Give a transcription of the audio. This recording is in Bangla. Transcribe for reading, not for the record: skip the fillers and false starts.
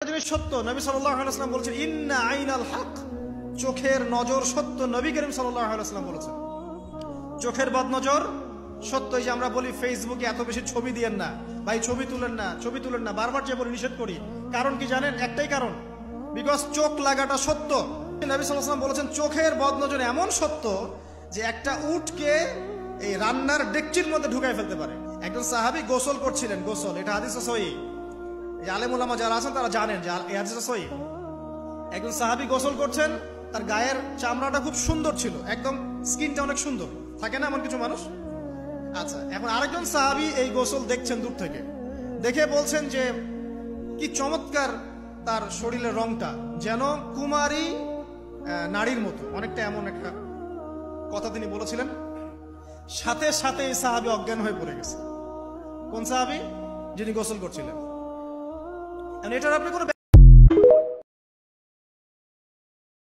জিনিস সত্য, নবী সাল্লাল্লাহু আলাইহি ওয়াসাল্লাম বলেছেন ইন্না আইনাল হক, চোখের নজর সত্য। নবী করিম সাল্লাল্লাহু আলাইহি ওয়াসাল্লাম বলেছেন চোখের বদনজর সত্য। এই যে আমরা বলি ফেসবুকে এত বেশি ছবি দিয়েন না ভাই, ছবি তুলেন না, ছবি তুলেন না, বারবার যে বলি নিষেধ করি, কারণ কি জানেন? একটাই কারণ, বিকজ চোখ লাগাটা সত্য। নবী সাল্লাল্লাহু আলাইহি ওয়াসাল্লাম বলেছেন চোখের বদনজর এমন সত্য যে একটা উটকে এই রান্নার ডেকচির মধ্যে ঢুকাই ফেলতে পারে। একজন সাহাবী গোসল করছিলেন, গোসল, এটা হাদিসে সহিহ, আলেম ওলামা যারা আছেন তারা জানেন যে এই হাদিসটা সহিহ। একজন সাহাবী গোসল করছেন, তার গায়ের চামড়াটা খুব সুন্দর ছিল, একদম স্কিনটা অনেক সুন্দর থাকে না এমন কিছু মানুষ। আচ্ছা, এখন আরেকজন সাহাবী এই গোসল দেখছেন দূর থেকে, দেখে বলছেন যে কি চমৎকার তার শরীরের রংটা, যেন কুমারী নারীর মতো, অনেকটা এমন একটা কথা তিনি বলেছিলেন। সাথে সাথে এই সাহাবী অজ্ঞান হয়ে পড়ে গেছে। কোন সাহাবী? যিনি গোসল করছিলেন। এটার আপনি কোনো